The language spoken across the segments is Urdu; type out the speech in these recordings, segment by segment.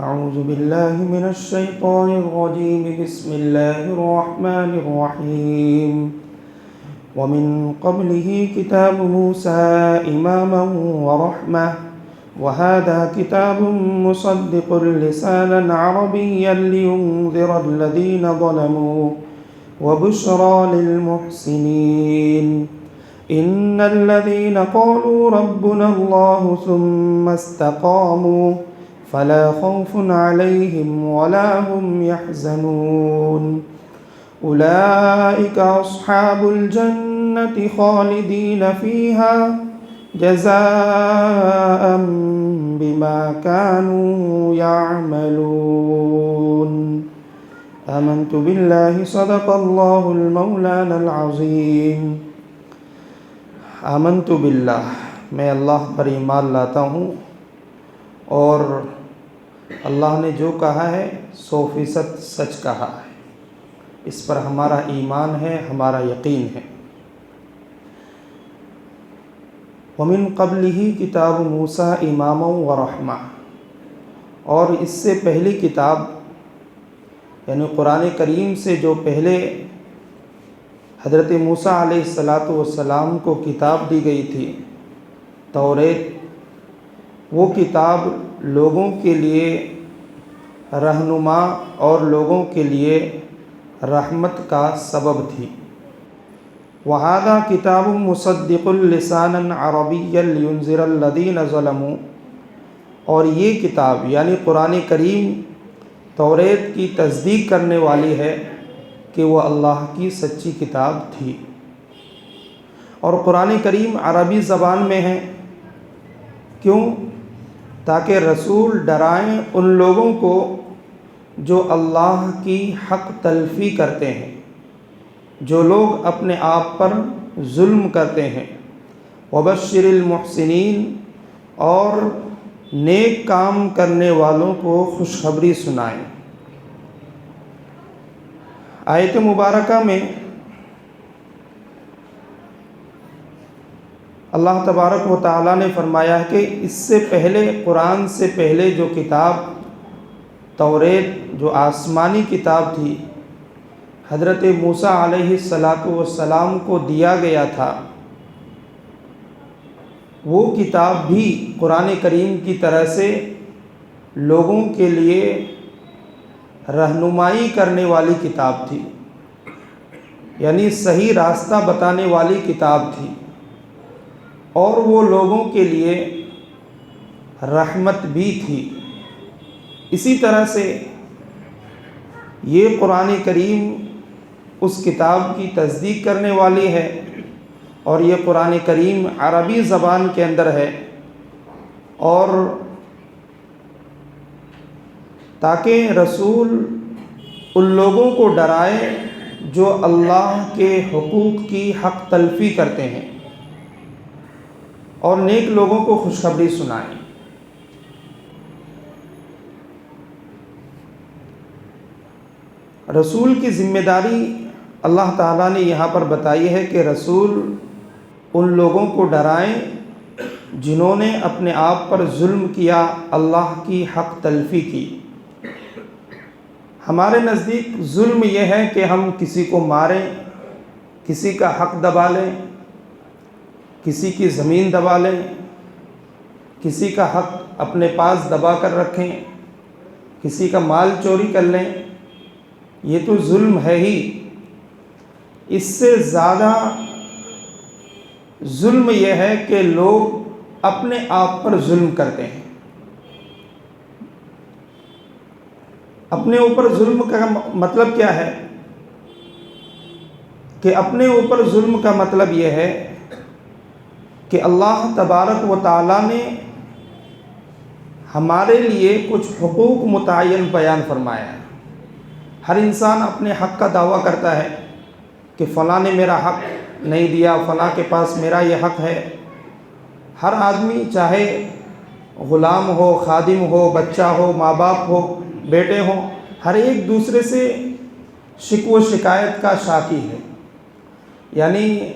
أعوذ بالله من الشيطان الرجيم. بسم الله الرحمن الرحيم. ومن قبله كتاب موسى إماما ورحمة وهذا كتاب مصدق لسانا عربيا لينذر الذين ظلموا وبشرى للمحسنين. إن الذين قالوا ربنا الله ثم استقاموا فلا خوف عليهم ولا هم يحزنون. أولئك أصحاب الجنة خالدين فيها جزاء بما كانوا يعملون. آمنت بالله صدق الله المولانا العظيم. آمنت باللہ، میں اللہ پر ایمان لاتا ہوں اور اللہ نے جو کہا ہے 100% سچ کہا ہے، اس پر ہمارا ایمان ہے، ہمارا یقین ہے۔ وَمِن قَبْلِهِ کتاب موسیٰ اماما ورحمہ، اور اس سے پہلی کتاب یعنی قرآن کریم سے جو پہلے حضرت موسیٰ علیہ السلام کو کتاب دی گئی تھی توریت، وہ کتاب لوگوں کے لیے رہنما اور لوگوں کے لیے رحمت کا سبب تھی۔ وَهَذَا كِتَابٌ مُصَدِّقٌ لِسَانًا عَرَبِيًّا لِيُنذِرَ الَّذِينَ ظَلَمُوا، اور یہ کتاب یعنی قرآن کریم توریت کی تصدیق کرنے والی ہے کہ وہ اللہ کی سچی کتاب تھی، اور قرآن کریم عربی زبان میں ہے۔ کیوں؟ تاکہ رسول ڈرائیں ان لوگوں کو جو اللہ کی حق تلفی کرتے ہیں، جو لوگ اپنے آپ پر ظلم کرتے ہیں۔ وَبَشِّرِ الْمُحْسِنِينَ، اور نیک کام کرنے والوں کو خوشخبری سنائیں۔ آیت مبارکہ میں اللہ تبارک و تعالیٰ نے فرمایا ہے کہ اس سے پہلے، قرآن سے پہلے جو کتاب توریت، جو آسمانی کتاب تھی، حضرت موسیٰ علیہ السلام کو دیا گیا تھا، وہ کتاب بھی قرآن کریم کی طرح سے لوگوں کے لیے رہنمائی کرنے والی کتاب تھی، یعنی صحیح راستہ بتانے والی کتاب تھی، اور وہ لوگوں کے لیے رحمت بھی تھی۔ اسی طرح سے یہ قرآن کریم اس کتاب کی تصدیق کرنے والی ہے، اور یہ قرآن کریم عربی زبان کے اندر ہے، اور تاکہ رسول ان لوگوں کو ڈرائے جو اللہ کے حقوق کی حق تلفی کرتے ہیں، اور نیک لوگوں کو خوشخبری سنائیں۔ رسول کی ذمہ داری اللہ تعالیٰ نے یہاں پر بتائی ہے کہ رسول ان لوگوں کو ڈرائیں جنہوں نے اپنے آپ پر ظلم کیا، اللہ کی حق تلفی کی۔ ہمارے نزدیک ظلم یہ ہے کہ ہم کسی کو ماریں، کسی کا حق دبا لیں، کسی کی زمین دبا لیں، کسی کا حق اپنے پاس دبا کر رکھیں، کسی کا مال چوری کر لیں، یہ تو ظلم ہے ہی۔ اس سے زیادہ ظلم یہ ہے کہ لوگ اپنے آپ پر ظلم کرتے ہیں۔ اپنے اوپر ظلم کا مطلب کیا ہے؟ کہ اپنے اوپر ظلم کا مطلب یہ ہے کہ اللہ تبارک و تعالیٰ نے ہمارے لیے کچھ حقوق متعین بیان فرمایا ہے۔ ہر انسان اپنے حق کا دعویٰ کرتا ہے کہ فلاں نے میرا حق نہیں دیا، فلاں کے پاس میرا یہ حق ہے۔ ہر آدمی چاہے غلام ہو، خادم ہو، بچہ ہو، ماں باپ ہو، بیٹے ہوں، ہر ایک دوسرے سے شکوہ و شکایت کا شاکی ہے۔ یعنی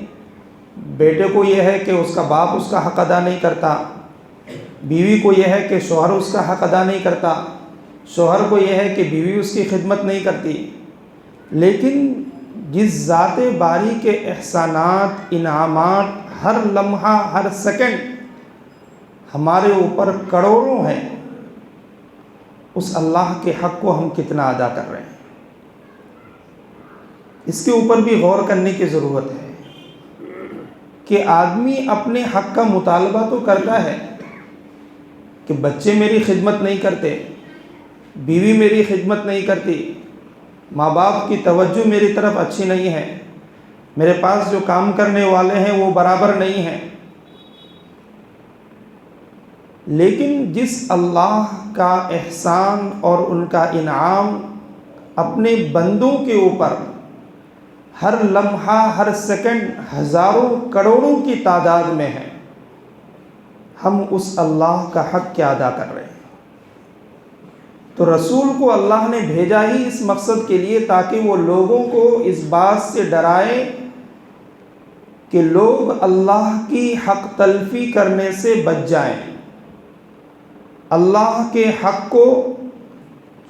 بیٹے کو یہ ہے کہ اس کا باپ اس کا حق ادا نہیں کرتا، بیوی کو یہ ہے کہ شوہر اس کا حق ادا نہیں کرتا، شوہر کو یہ ہے کہ بیوی اس کی خدمت نہیں کرتی، لیکن جس ذات باری کے احسانات، انعامات ہر لمحہ ہر سیکنڈ ہمارے اوپر کروڑوں ہیں، اس اللہ کے حق کو ہم کتنا ادا کر رہے ہیں، اس کے اوپر بھی غور کرنے کی ضرورت ہے کہ آدمی اپنے حق کا مطالبہ تو کرتا ہے کہ بچے میری خدمت نہیں کرتے، بیوی میری خدمت نہیں کرتی، ماں باپ کی توجہ میری طرف اچھی نہیں ہے، میرے پاس جو کام کرنے والے ہیں وہ برابر نہیں ہیں، لیکن جس اللہ کا احسان اور ان کا انعام اپنے بندوں کے اوپر ہر لمحہ ہر سیکنڈ ہزاروں کروڑوں کی تعداد میں ہے، ہم اس اللہ کا حق کیا ادا کر رہے ہیں؟ تو رسول کو اللہ نے بھیجا ہی اس مقصد کے لیے تاکہ وہ لوگوں کو اس بات سے ڈرائے کہ لوگ اللہ کی حق تلفی کرنے سے بچ جائیں، اللہ کے حق کو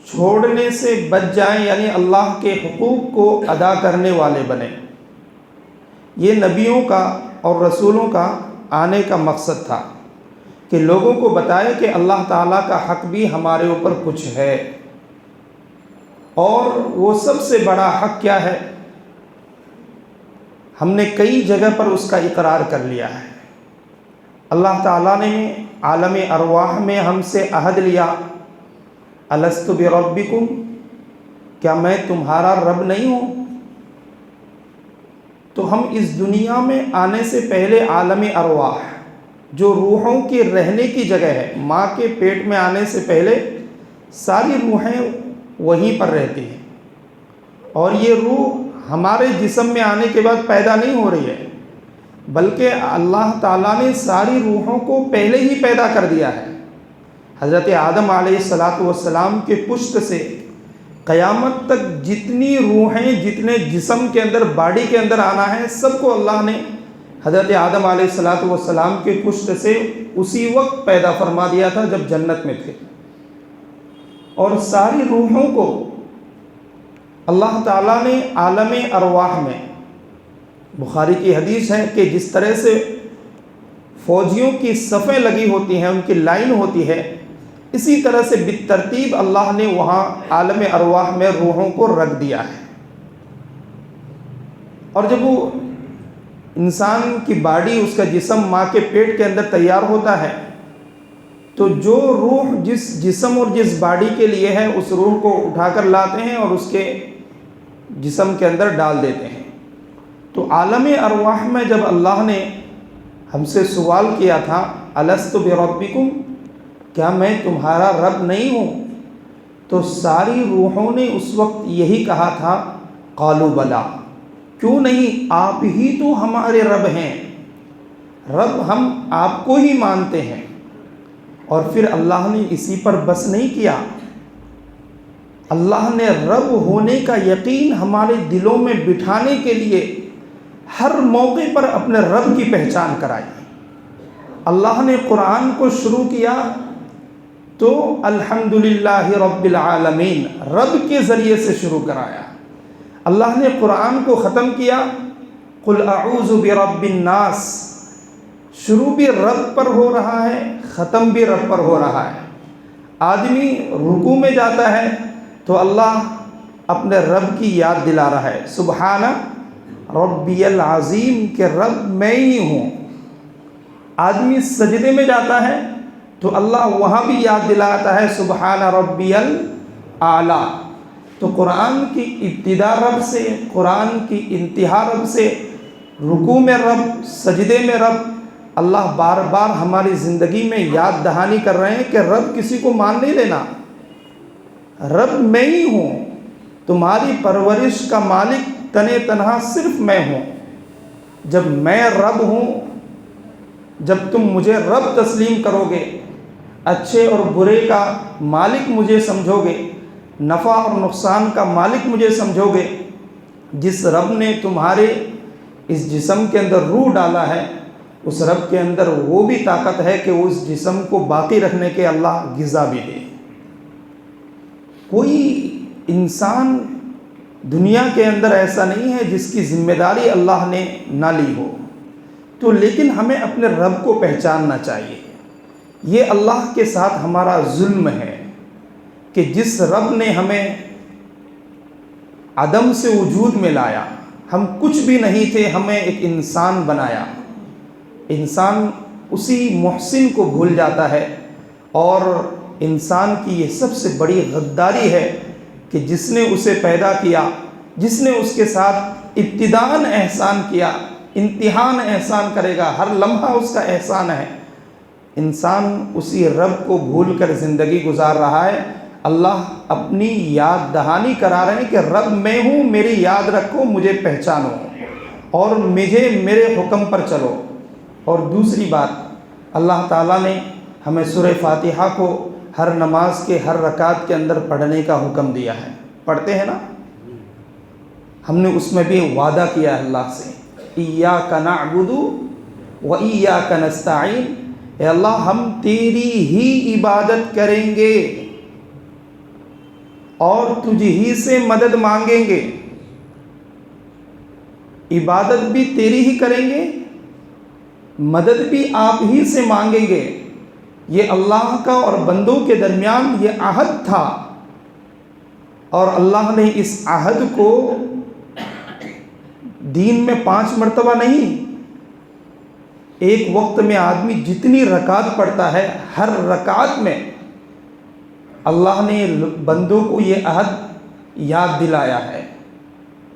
چھوڑنے سے بچ جائیں، یعنی اللہ کے حقوق کو ادا کرنے والے بنیں۔ یہ نبیوں کا اور رسولوں کا آنے کا مقصد تھا کہ لوگوں کو بتائے کہ اللہ تعالیٰ کا حق بھی ہمارے اوپر کچھ ہے، اور وہ سب سے بڑا حق کیا ہے؟ ہم نے کئی جگہ پر اس کا اقرار کر لیا ہے۔ اللہ تعالیٰ نے عالم ارواح میں ہم سے عہد لیا، الست بربکم، کیا میں تمہارا رب نہیں ہوں؟ تو ہم اس دنیا میں آنے سے پہلے عالم ارواح جو روحوں کی رہنے کی جگہ ہے، ماں کے پیٹ میں آنے سے پہلے ساری روحیں وہیں پر رہتی ہیں، اور یہ روح ہمارے جسم میں آنے کے بعد پیدا نہیں ہو رہی ہے، بلکہ اللہ تعالیٰ نے ساری روحوں کو پہلے ہی پیدا کر دیا ہے۔ حضرت آدم علیہ السلام کے پشت سے قیامت تک جتنی روحیں، جتنے جسم کے اندر، باڈی کے اندر آنا ہے، سب کو اللہ نے حضرت آدم علیہ السلام کے پشت سے اسی وقت پیدا فرما دیا تھا جب جنت میں تھے، اور ساری روحوں کو اللہ تعالیٰ نے عالم ارواح میں، بخاری کی حدیث ہے کہ جس طرح سے فوجیوں کی صفیں لگی ہوتی ہیں، ان کی لائن ہوتی ہے، اسی طرح سے بالترتیب اللہ نے وہاں عالم ارواح میں روحوں کو رکھ دیا ہے۔ اور جب وہ انسان کی باڈی، اس کا جسم ماں کے پیٹ کے اندر تیار ہوتا ہے، تو جو روح جس جسم اور جس باڈی کے لیے ہے، اس روح کو اٹھا کر لاتے ہیں اور اس کے جسم کے اندر ڈال دیتے ہیں۔ تو عالم ارواح میں جب اللہ نے ہم سے سوال کیا تھا، الست بربکم، کیا میں تمہارا رب نہیں ہوں؟ تو ساری روحوں نے اس وقت یہی کہا تھا، قالوا بلا، کیوں نہیں، آپ ہی تو ہمارے رب ہیں، رب ہم آپ کو ہی مانتے ہیں۔ اور پھر اللہ نے اسی پر بس نہیں کیا، اللہ نے رب ہونے کا یقین ہمارے دلوں میں بٹھانے کے لیے ہر موقع پر اپنے رب کی پہچان کرائی۔ اللہ نے قرآن کو شروع کیا تو الحمدللہ رب العالمین، رب کے ذریعے سے شروع کرایا۔ اللہ نے قرآن کو ختم کیا، قل اعوذ برب الناس، شروع بھی رب پر ہو رہا ہے، ختم بھی رب پر ہو رہا ہے۔ آدمی رکوع میں جاتا ہے تو اللہ اپنے رب کی یاد دلا رہا ہے، سبحان ربی العظیم، کہ رب میں ہی ہوں۔ آدمی سجدے میں جاتا ہے تو اللہ وہاں بھی یاد دلاتا ہے، سبحان ربی الاعلیٰ۔ تو قرآن کی ابتدا رب سے، قرآن کی انتہا رب سے، رکوع میں رب، سجدے میں رب، اللہ بار بار ہماری زندگی میں یاد دہانی کر رہے ہیں کہ رب کسی کو مان نہیں لینا، رب میں ہی ہوں، تمہاری پرورش کا مالک تنے تنہا صرف میں ہوں۔ جب میں رب ہوں، جب تم مجھے رب تسلیم کرو گے، اچھے اور برے کا مالک مجھے سمجھو گے، نفع اور نقصان کا مالک مجھے سمجھو گے، جس رب نے تمہارے اس جسم کے اندر روح ڈالا ہے، اس رب کے اندر وہ بھی طاقت ہے کہ وہ اس جسم کو باقی رکھنے کے اللہ غذا بھی دے۔ کوئی انسان دنیا کے اندر ایسا نہیں ہے جس کی ذمہ داری اللہ نے نہ لی ہو، تو لیکن ہمیں اپنے رب کو پہچاننا چاہیے۔ یہ اللہ کے ساتھ ہمارا ظلم ہے کہ جس رب نے ہمیں عدم سے وجود میں لایا، ہم کچھ بھی نہیں تھے، ہمیں ایک انسان بنایا، انسان اسی محسن کو بھول جاتا ہے۔ اور انسان کی یہ سب سے بڑی غداری ہے کہ جس نے اسے پیدا کیا، جس نے اس کے ساتھ ابتداءً احسان کیا، انتہاً احسان کرے گا، ہر لمحہ اس کا احسان ہے۔ انسان اسی رب کو بھول کر زندگی گزار رہا ہے۔ اللہ اپنی یاد دہانی کرا رہے ہیں کہ رب میں ہوں، میری یاد رکھو، مجھے پہچانو اور میرے حکم پر چلو۔ اور دوسری بات، اللہ تعالیٰ نے ہمیں سورہ فاتحہ کو ہر نماز کے ہر رکعت کے اندر پڑھنے کا حکم دیا ہے، پڑھتے ہیں نا؟ ہم نے اس میں بھی وعدہ کیا ہے اللہ سے، ایاک نعبد و ایاک نستعین، اے اللہ ہم تیری ہی عبادت کریں گے اور تجھ ہی سے مدد مانگیں گے۔ عبادت بھی تیری ہی کریں گے، مدد بھی آپ ہی سے مانگیں گے۔ یہ اللہ کا اور بندوں کے درمیان یہ عہد تھا، اور اللہ نے اس عہد کو دین میں 5 مرتبہ نہیں، ایک وقت میں آدمی جتنی رکعت پڑھتا ہے، ہر رکعت میں اللہ نے بندوں کو یہ عہد یاد دلایا ہے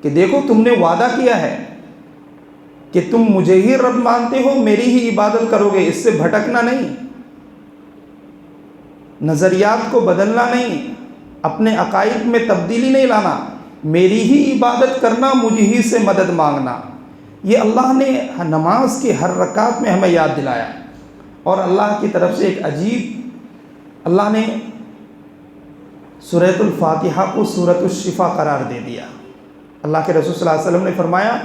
کہ دیکھو تم نے وعدہ کیا ہے کہ تم مجھے ہی رب مانتے ہو، میری ہی عبادت کرو گے، اس سے بھٹکنا نہیں، نظریات کو بدلنا نہیں، اپنے عقائد میں تبدیلی نہیں لانا، میری ہی عبادت کرنا، مجھ ہی سے مدد مانگنا۔ یہ اللہ نے نماز کے ہر رکعت میں ہمیں یاد دلایا۔ اور اللہ کی طرف سے ایک عجیب، اللہ نے سورۃ الفاتحہ کو سورۃ الشفا قرار دے دیا۔ اللہ کے رسول صلی اللہ علیہ وسلم نے فرمایا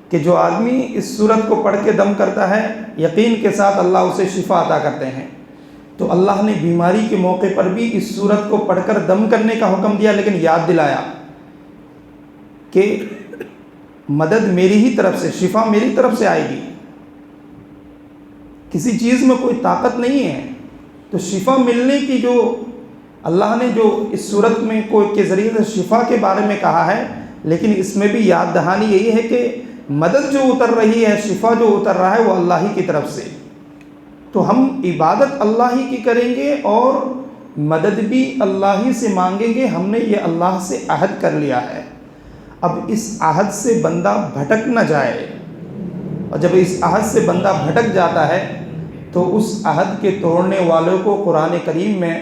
کہ جو آدمی اس سورت کو پڑھ کے دم کرتا ہے، یقین کے ساتھ اللہ اسے شفا عطا کرتے ہیں۔ تو اللہ نے بیماری کے موقع پر بھی اس سورت کو پڑھ کر دم کرنے کا حکم دیا، لیکن یاد دلایا کہ مدد میری ہی طرف سے، شفا میری طرف سے آئے گی، کسی چیز میں کوئی طاقت نہیں ہے۔ تو شفا ملنے کی جو اللہ نے جو اس صورت میں کوئی کے ذریعے سے شفا کے بارے میں کہا ہے، لیکن اس میں بھی یاد دہانی یہی ہے کہ مدد جو اتر رہی ہے، شفا جو اتر رہا ہے، وہ اللہ ہی کی طرف سے۔ تو ہم عبادت اللہ ہی کی کریں گے اور مدد بھی اللہ ہی سے مانگیں گے۔ ہم نے یہ اللہ سے عہد کر لیا ہے۔ اب اس عہد سے بندہ بھٹک نہ جائے، اور جب اس عہد سے بندہ بھٹک جاتا ہے تو اس عہد کے توڑنے والوں کو قرآن کریم میں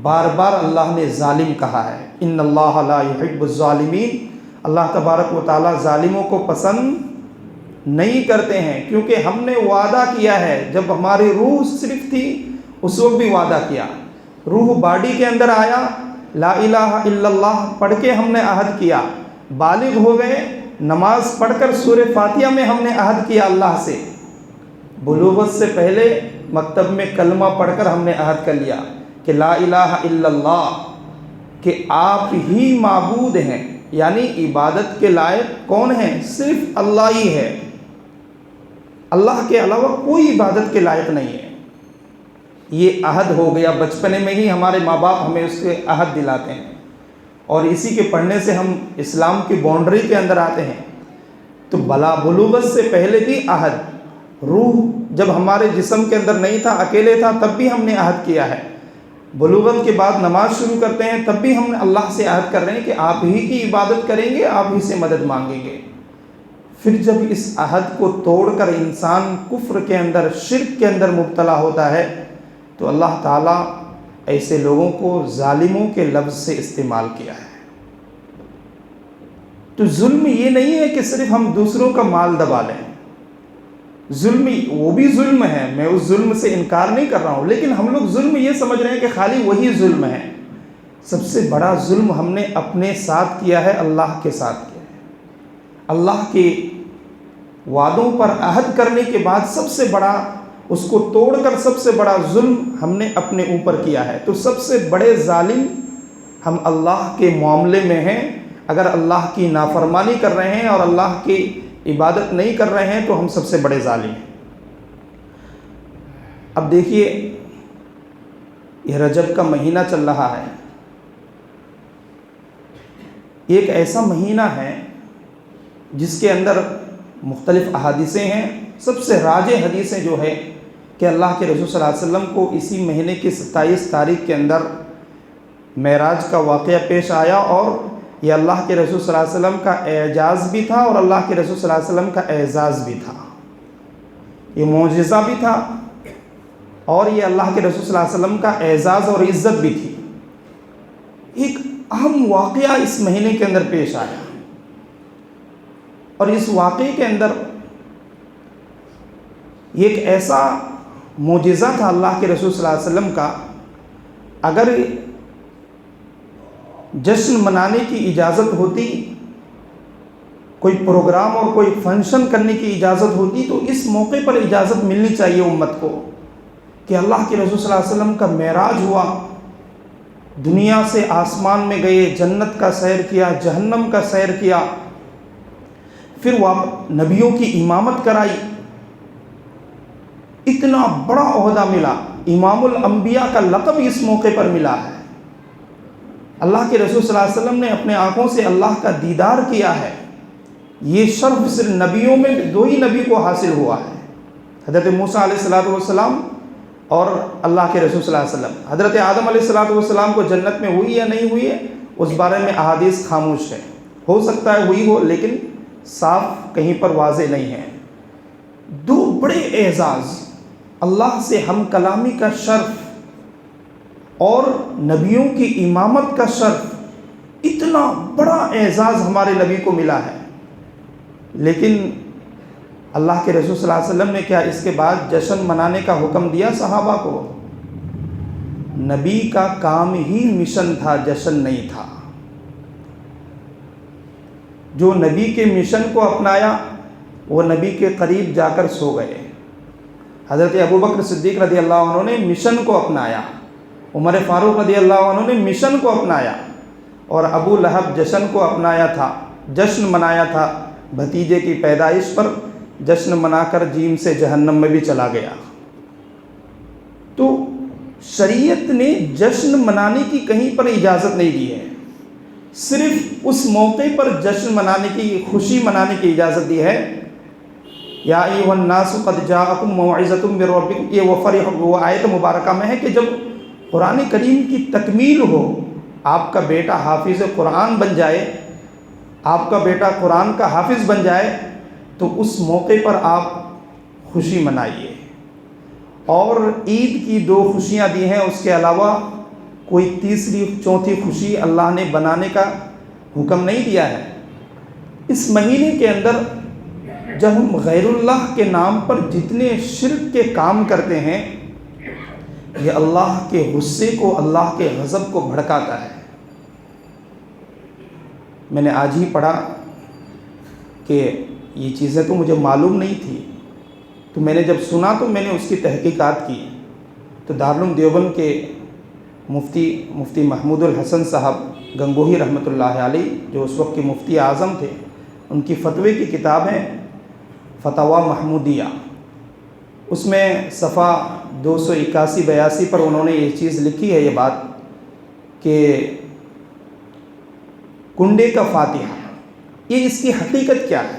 بار بار اللہ نے ظالم کہا ہے۔ ان اللہ لا يحب الظالمین، اللہ تبارک و تعالیٰ ظالموں کو پسند نہیں کرتے ہیں، کیونکہ ہم نے وعدہ کیا ہے۔ جب ہماری روح صرف تھی اس وقت بھی وعدہ کیا، روح باڈی کے اندر آیا، لا الہ الا اللہ پڑھ کے ہم نے عہد کیا، بالغ ہو گئے، نماز پڑھ کر سورہ فاتحہ میں ہم نے عہد کیا اللہ سے، بلوغت سے پہلے مکتب میں کلمہ پڑھ کر ہم نے عہد کر لیا کہ لا الہ الا اللہ، کہ آپ ہی معبود ہیں، یعنی عبادت کے لائق کون ہیں؟ صرف اللہ ہی ہے، اللہ کے علاوہ کوئی عبادت کے لائق نہیں ہے۔ یہ عہد ہو گیا، بچپنے میں ہی ہمارے ماں باپ ہمیں اس کے عہد دلاتے ہیں، اور اسی کے پڑھنے سے ہم اسلام کی باؤنڈری کے اندر آتے ہیں۔ تو بلوغت سے پہلے بھی عہد، روح جب ہمارے جسم کے اندر نہیں تھا، اکیلے تھا، تب بھی ہم نے عہد کیا ہے۔ بلوغت کے بعد نماز شروع کرتے ہیں، تب بھی ہم اللہ سے عہد کر رہے ہیں کہ آپ ہی کی عبادت کریں گے، آپ ہی سے مدد مانگیں گے۔ پھر جب اس عہد کو توڑ کر انسان کفر کے اندر، شرک کے اندر مبتلا ہوتا ہے، تو اللہ تعالیٰ ایسے لوگوں کو ظالموں کے لفظ سے استعمال کیا ہے۔ تو ظلم یہ نہیں ہے کہ صرف ہم دوسروں کا مال دبا لیں، ظلم وہ بھی ظلم ہے، میں اس ظلم سے انکار نہیں کر رہا ہوں، لیکن ہم لوگ ظلم یہ سمجھ رہے ہیں کہ خالی وہی ظلم ہے۔ سب سے بڑا ظلم ہم نے اپنے ساتھ کیا ہے، اللہ کے ساتھ کیا ہے۔ اللہ کے وعدوں پر عہد کرنے کے بعد سب سے بڑا، اس کو توڑ کر سب سے بڑا ظلم ہم نے اپنے اوپر کیا ہے۔ تو سب سے بڑے ظالم ہم اللہ کے معاملے میں ہیں، اگر اللہ کی نافرمانی کر رہے ہیں اور اللہ کی عبادت نہیں کر رہے ہیں تو ہم سب سے بڑے ظالم ہیں۔ اب دیکھیے، یہ رجب کا مہینہ چل رہا ہے، ایک ایسا مہینہ ہے جس کے اندر مختلف احادیثیں ہیں۔ سب سے راجح حدیثیں جو ہے کہ اللہ کے رسول صلی اللہ علیہ وسلم کو اسی مہینے کی 27 تاریخ کے اندر معراج کا واقعہ پیش آیا، اور یہ اللہ کے رسول صلی اللہ علیہ وسلم کا اعجاز بھی تھا اور اللہ کے رسول صلی اللہ علیہ وسلم کا اعزاز بھی تھا، یہ معجزہ بھی تھا اور یہ اللہ کے رسول صلی اللہ علیہ وسلم کا اعزاز اور عزت بھی تھی۔ ایک اہم واقعہ اس مہینے کے اندر پیش آیا، اور اس واقعے کے اندر یہ ایک ایسا معجزہ تھا اللہ کے رسول صلی اللہ علیہ وسلم کا، اگر جشن منانے کی اجازت ہوتی، کوئی پروگرام اور کوئی فنکشن کرنے کی اجازت ہوتی، تو اس موقع پر اجازت ملنی چاہیے امت کو کہ اللہ کے رسول صلی اللہ علیہ وسلم کا معراج ہوا، دنیا سے آسمان میں گئے، جنت کا سیر کیا، جہنم کا سیر کیا، پھر وہ نبیوں کی امامت کرائی، اتنا بڑا عہدہ ملا، امام الانبیاء کا لقب اس موقع پر ملا ہے۔ اللہ کے رسول صلی اللہ علیہ وسلم نے اپنے آنکھوں سے اللہ کا دیدار کیا ہے، یہ شرف صرف نبیوں میں 2 ہی نبی کو حاصل ہوا ہے، حضرت موسیٰ علیہ السلام اور اللہ کے رسول صلی اللہ علیہ وسلم۔ حضرت آدم علیہ السلام کو جنت میں ہوئی یا نہیں ہوئی ہے اس بارے میں احادیث خاموش ہے، ہو سکتا ہے ہوئی ہو لیکن صاف کہیں پر واضح نہیں ہے۔ 2 بڑے اعزاز، اللہ سے ہم کلامی کا شرف اور نبیوں کی امامت کا شرف، اتنا بڑا اعزاز ہمارے نبی کو ملا ہے، لیکن اللہ کے رسول صلی اللہ علیہ وسلم نے کیا اس کے بعد جشن منانے کا حکم دیا صحابہ کو؟ نبی کا کام ہی مشن تھا، جشن نہیں تھا۔ جو نبی کے مشن کو اپنایا وہ نبی کے قریب جا کر سو گئے۔ حضرت ابوبکر صدیق رضی اللہ عنہ نے مشن کو اپنایا، عمر فاروق رضی اللہ عنہ نے مشن کو اپنایا، اور ابو لہب جشن کو اپنایا تھا، جشن منایا تھا، بھتیجے کی پیدائش پر جشن منا کر جیم سے جہنم میں بھی چلا گیا۔ تو شریعت نے جشن منانے کی کہیں پر اجازت نہیں دی ہے، صرف اس موقع پر جشن منانے کی، خوشی منانے کی اجازت دی ہے۔ یا ایھا الناس قد جاءکم موعظۃ من ربکم، یہ وہ آیت مبارکہ میں ہے کہ جب قرآن کریم کی تکمیل ہو، آپ کا بیٹا حافظ قرآن بن جائے، آپ کا بیٹا قرآن کا حافظ بن جائے، تو اس موقع پر آپ خوشی منائیے۔ اور عید کی 2 خوشیاں دی ہیں، اس کے علاوہ کوئی تیسری چوتھی خوشی اللہ نے بنانے کا حکم نہیں دیا ہے۔ اس مہینے کے اندر جب ہم غیر اللہ کے نام پر جتنے شرک کے کام کرتے ہیں، یہ اللہ کے غصے کو، اللہ کے غضب کو بھڑکاتا ہے۔ میں نے آج ہی پڑھا کہ یہ چیزیں تو مجھے معلوم نہیں تھی، تو میں نے جب سنا تو میں نے اس کی تحقیقات کی، تو دارالعلوم دیوبند کے مفتی محمود الحسن صاحب گنگوہی رحمۃ اللہ علیہ، جو اس وقت کے مفتی اعظم تھے، ان کی فتوے کی کتاب ہے فتاوی محمودیہ، اس میں صفحہ 281-82 پر انہوں نے یہ چیز لکھی ہے، یہ بات کہ کنڈے کا فاتحہ، یہ اس کی حقیقت کیا ہے،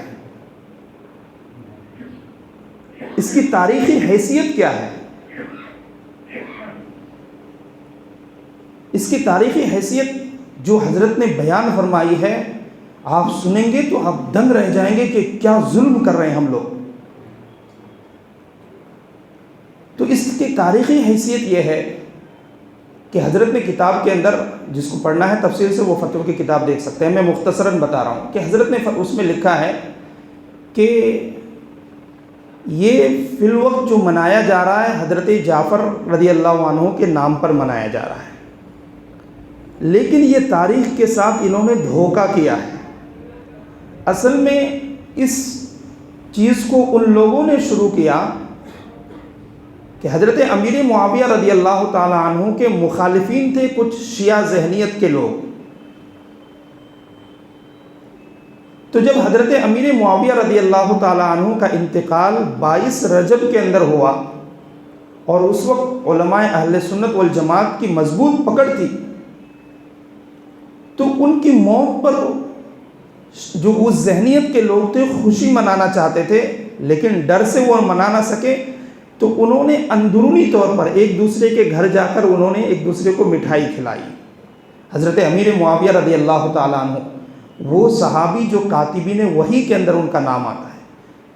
اس کی تاریخی حیثیت کیا ہے؟ اس کی تاریخی حیثیت جو حضرت نے بیان فرمائی ہے، آپ سنیں گے تو آپ دنگ رہ جائیں گے کہ کیا ظلم کر رہے ہیں ہم لوگ۔ تو اس کی تاریخی حیثیت یہ ہے کہ حضرت نے کتاب کے اندر، جس کو پڑھنا ہے تفصیل سے وہ فتوی کی کتاب دیکھ سکتے ہیں، میں مختصراً بتا رہا ہوں کہ حضرت نے اس میں لکھا ہے کہ یہ فی الوقت جو منایا جا رہا ہے حضرت جعفر رضی اللہ عنہ کے نام پر منایا جا رہا ہے، لیکن یہ تاریخ کے ساتھ انہوں نے دھوکہ کیا ہے۔ اصل میں اس چیز کو ان لوگوں نے شروع کیا کہ حضرت امیر معاویہ رضی اللہ تعالیٰ عنہ کے مخالفین تھے کچھ شیعہ ذہنیت کے لوگ. تو جب حضرت امیر معاویہ رضی اللہ تعالیٰ عنہ کا انتقال 22 رجب کے اندر ہوا اور اس وقت علماء اہل سنت والجماعت کی مضبوط پکڑ تھی، تو ان کی موت پر جو اس ذہنیت کے لوگ تھے خوشی منانا چاہتے تھے، لیکن ڈر سے وہ منا نہ سکے، تو انہوں نے اندرونی طور پر ایک دوسرے کے گھر جا کر انہوں نے ایک دوسرے کو مٹھائی کھلائی. حضرت امیر معاویہ رضی اللہ تعالیٰ عنہ وہ صحابی جو کاتبین وحی کے اندر ان کا نام آتا ہے،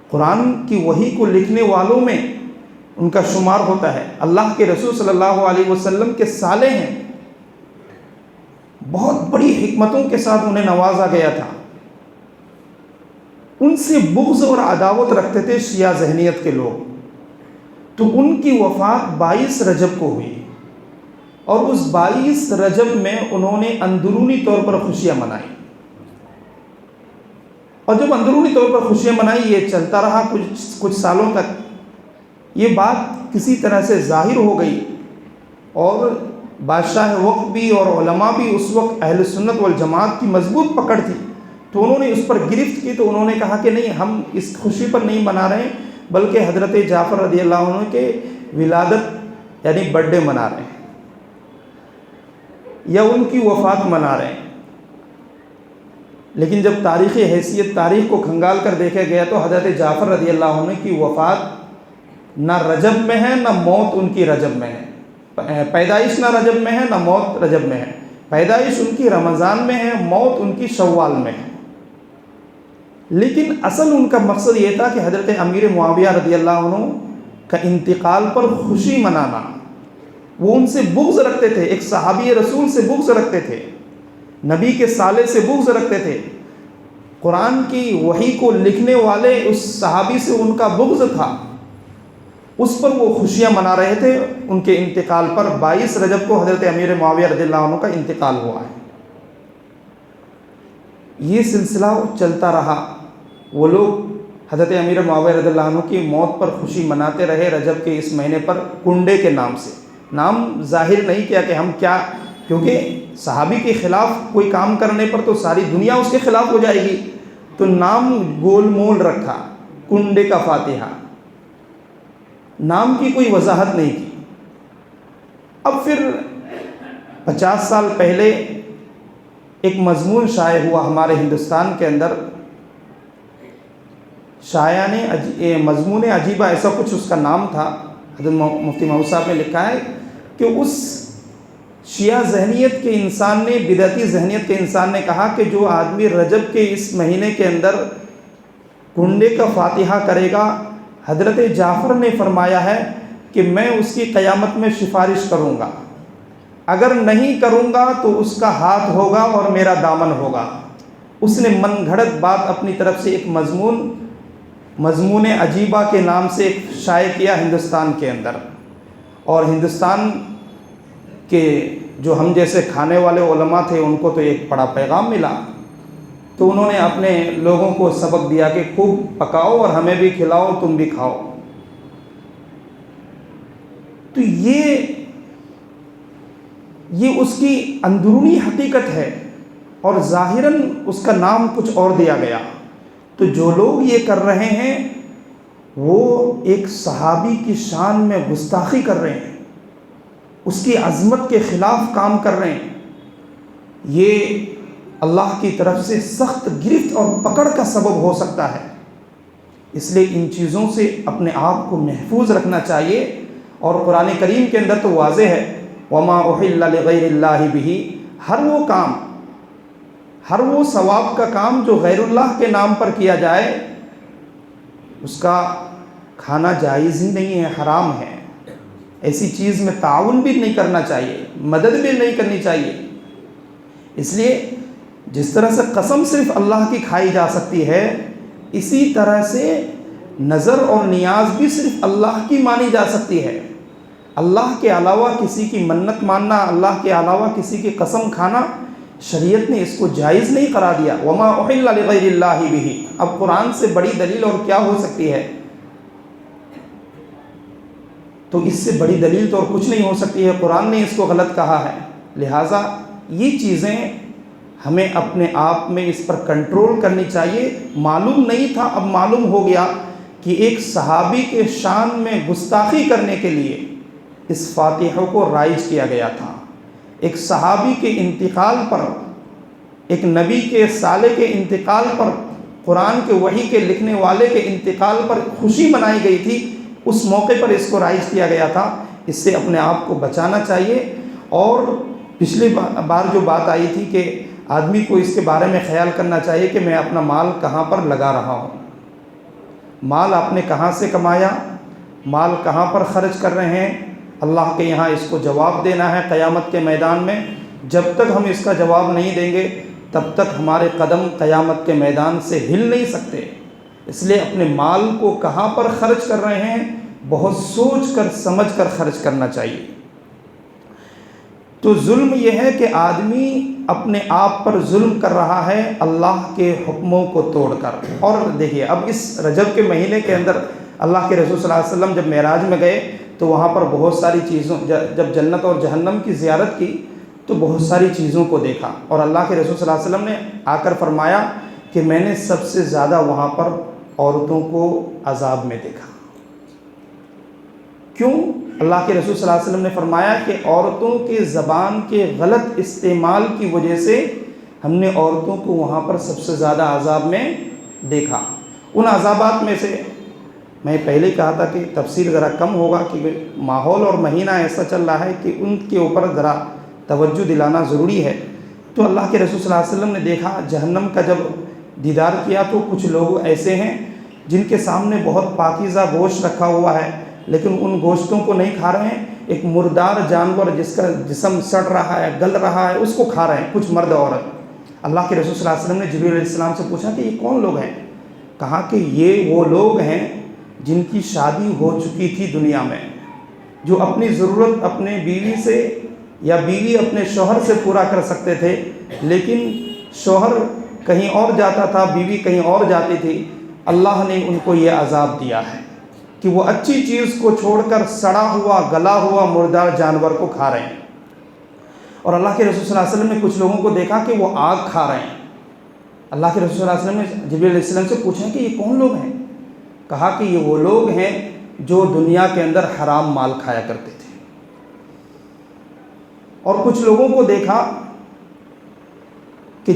قرآن کی وحی کو لکھنے والوں میں ان کا شمار ہوتا ہے، اللہ کے رسول صلی اللہ علیہ وسلم کے صالح ہیں، بہت بڑی حکمتوں کے ساتھ انہیں نوازا گیا تھا. ان سے بغض اور عداوت رکھتے تھے شیعہ ذہنیت کے لوگ. تو ان کی وفات 22 رجب کو ہوئی، اور اس 22 رجب میں انہوں نے اندرونی طور پر خوشیاں منائی. اور جب اندرونی طور پر خوشیاں منائی، یہ چلتا رہا کچھ سالوں تک. یہ بات کسی طرح سے ظاہر ہو گئی، اور بادشاہ وقت بھی اور علماء بھی اس وقت اہل سنت والجماعت کی مضبوط پکڑ تھی، تو انہوں نے اس پر گرفت کی. تو انہوں نے کہا کہ نہیں، ہم اس خوشی پر نہیں منا رہے ہیں، بلکہ حضرت جعفر رضی اللہ عنہ کے ولادت یعنی برتھ ڈے منا رہے ہیں، یا ان کی وفات منا رہے ہیں. لیکن جب تاریخی حیثیت تاریخ کو کھنگال کر دیکھا گیا تو حضرت جعفر رضی اللہ عنہ کی وفات نہ رجب میں ہے، نہ موت ان کی رجب میں ہے. پیدائش نہ رجب میں ہے، نہ موت رجب میں ہے. پیدائش ان کی رمضان میں ہے، موت ان کی شوال میں ہے. لیکن اصل ان کا مقصد یہ تھا کہ حضرت امیر معاویہ رضی اللہ عنہ کا انتقال پر خوشی منانا. وہ ان سے بغض رکھتے تھے، ایک صحابی رسول سے بغض رکھتے تھے، نبی کے صالح سے بغض رکھتے تھے، قرآن کی وحی کو لکھنے والے اس صحابی سے ان کا بغض تھا. اس پر وہ خوشیاں منا رہے تھے ان کے انتقال پر. 22 رجب کو حضرت امیر معاویہ رضی اللہ عنہ کا انتقال ہوا ہے. یہ سلسلہ چلتا رہا. وہ لوگ حضرت امیر معاویہ رضی اللہ عنہ کی موت پر خوشی مناتے رہے رجب کے اس مہینے پر، کنڈے کے نام سے. نام ظاہر نہیں کیا کہ ہم کیا، کیونکہ صحابی کے خلاف کوئی کام کرنے پر تو ساری دنیا اس کے خلاف ہو جائے گی. تو نام گول مول رکھا، کنڈے کا فاتحہ. نام کی کوئی وضاحت نہیں کی. اب پھر 50 سال پہلے ایک مضمون شائع ہوا ہمارے ہندوستان کے اندر. شاعر نے مضمون عجیبہ ایسا کچھ اس کا نام تھا. حضرت مفتی محمود صاحب نے لکھا ہے کہ اس شیعہ ذہنیت کے انسان نے، بدعتی ذہنیت کے انسان نے کہا کہ جو آدمی رجب کے اس مہینے کے اندر کنڈے کا فاتحہ کرے گا، حضرت جعفر نے فرمایا ہے کہ میں اس کی قیامت میں سفارش کروں گا، اگر نہیں کروں گا تو اس کا ہاتھ ہوگا اور میرا دامن ہوگا. اس نے من گھڑت بات اپنی طرف سے ایک مضمون عجیبہ کے نام سے ایک شائع کیا ہندوستان کے اندر. اور ہندوستان کے جو ہم جیسے کھانے والے علماء تھے ان کو تو ایک بڑا پیغام ملا. تو انہوں نے اپنے لوگوں کو سبق دیا کہ خوب پکاؤ اور ہمیں بھی کھلاؤ، تم بھی کھاؤ. تو یہ اس کی اندرونی حقیقت ہے، اور ظاہراً اس کا نام کچھ اور دیا گیا. تو جو لوگ یہ کر رہے ہیں وہ ایک صحابی کی شان میں گستاخی کر رہے ہیں، اس کی عظمت کے خلاف کام کر رہے ہیں. یہ اللہ کی طرف سے سخت گرفت اور پکڑ کا سبب ہو سکتا ہے. اس لیے ان چیزوں سے اپنے آپ کو محفوظ رکھنا چاہیے. اور قرآن کریم کے اندر تو واضح ہے وَمَا أُحِلَّ لِغَيْرِ اللَّهِ بِهِ، ہر وہ کام، ہر وہ ثواب کا کام جو غیر اللہ کے نام پر کیا جائے اس کا کھانا جائز ہی نہیں ہے، حرام ہے. ایسی چیز میں تعاون بھی نہیں کرنا چاہیے، مدد بھی نہیں کرنی چاہیے. اس لیے جس طرح سے قسم صرف اللہ کی کھائی جا سکتی ہے، اسی طرح سے نظر اور نیاز بھی صرف اللہ کی مانی جا سکتی ہے. اللہ کے علاوہ کسی کی منت ماننا، اللہ کے علاوہ کسی کی قسم کھانا، شریعت نے اس کو جائز نہیں قرار دیا. وَمَا أُحِلَّ لِغَيْرِ اللَّهِ بِهِ، اب قرآن سے بڑی دلیل اور کیا ہو سکتی ہے. تو اس سے بڑی دلیل تو اور کچھ نہیں ہو سکتی ہے، قرآن نے اس کو غلط کہا ہے۔ لہٰذا یہ چیزیں ہمیں اپنے آپ میں اس پر کنٹرول کرنی چاہیے۔ معلوم نہیں تھا، اب معلوم ہو گیا کہ ایک صحابی کے شان میں گستاخی کرنے کے لیے اس فاتحہ کو رائج کیا گیا تھا۔ ایک صحابی کے انتقال پر، ایک نبی کے صالح کے انتقال پر، قرآن کے وحی کے لکھنے والے کے انتقال پر خوشی منائی گئی تھی، اس موقع پر اس کو رائج کیا گیا تھا۔ اس سے اپنے آپ کو بچانا چاہیے۔ اور پچھلی بار جو بات آئی تھی کہ آدمی کو اس کے بارے میں خیال کرنا چاہیے کہ میں اپنا مال کہاں پر لگا رہا ہوں، مال آپ نے کہاں سے کمایا، مال کہاں پر خرچ کر رہے ہیں۔ اللہ کے یہاں اس کو جواب دینا ہے قیامت کے میدان میں۔ جب تک ہم اس کا جواب نہیں دیں گے تب تک ہمارے قدم قیامت کے میدان سے ہل نہیں سکتے۔ اس لیے اپنے مال کو کہاں پر خرچ کر رہے ہیں بہت سوچ کر سمجھ کر خرچ کرنا چاہیے۔ تو ظلم یہ ہے کہ آدمی اپنے آپ پر ظلم کر رہا ہے اللہ کے حکموں کو توڑ کر۔ اور دیکھیے اب اس رجب کے مہینے کے اندر اللہ کے رسول صلی اللہ علیہ وسلم جب معراج میں گئے تو وہاں پر بہت ساری چیزوں، جب جنت اور جہنم کی زیارت کی تو بہت ساری چیزوں کو دیکھا، اور اللہ کے رسول صلی اللہ علیہ وسلم نے آ کر فرمایا کہ میں نے سب سے زیادہ وہاں پر عورتوں کو عذاب میں دیکھا۔ کیوں؟ اللہ کے رسول صلی اللہ علیہ وسلم نے فرمایا کہ عورتوں کے زبان کے غلط استعمال کی وجہ سے ہم نے عورتوں کو وہاں پر سب سے زیادہ عذاب میں دیکھا۔ ان عذابات میں سے میں پہلے کہا تھا کہ تفصیل ذرا کم ہوگا کہ ماحول اور مہینہ ایسا چل رہا ہے کہ ان کے اوپر ذرا توجہ دلانا ضروری ہے۔ تو اللہ کے رسول صلی اللہ علیہ وسلم نے دیکھا، جہنم کا جب دیدار کیا تو کچھ لوگ ایسے ہیں جن کے سامنے بہت پاکیزہ گوشت رکھا ہوا ہے لیکن ان گوشتوں کو نہیں کھا رہے ہیں، ایک مردار جانور جس کا جسم سڑ رہا ہے، گل رہا ہے، اس کو کھا رہے ہیں کچھ مرد عورت۔ اللہ کے رسول صلی اللہ علیہ وسلم نے جبریل علیہ السلام سے پوچھا کہ یہ کون لوگ ہیں؟ کہا کہ یہ وہ لوگ ہیں جن کی شادی ہو چکی تھی دنیا میں، جو اپنی ضرورت اپنے بیوی سے یا بیوی اپنے شوہر سے پورا کر سکتے تھے، لیکن شوہر کہیں اور جاتا تھا، بیوی کہیں اور جاتی تھی۔ اللہ نے ان کو یہ عذاب دیا ہے کہ وہ اچھی چیز کو چھوڑ کر سڑا ہوا گلا ہوا مردار جانور کو کھا رہے ہیں۔ اور اللہ کے رسول صلی اللہ علیہ وسلم نے کچھ لوگوں کو دیکھا کہ وہ آگ کھا رہے ہیں۔ اللہ کے رسول صلی اللہ علیہ وسلم نے جبریل علیہ السلام سے پوچھا کہ یہ کون لوگ ہیں؟ کہا کہ یہ وہ لوگ ہیں جو دنیا کے اندر حرام مال کھایا کرتے تھے۔ اور کچھ لوگوں کو دیکھا کہ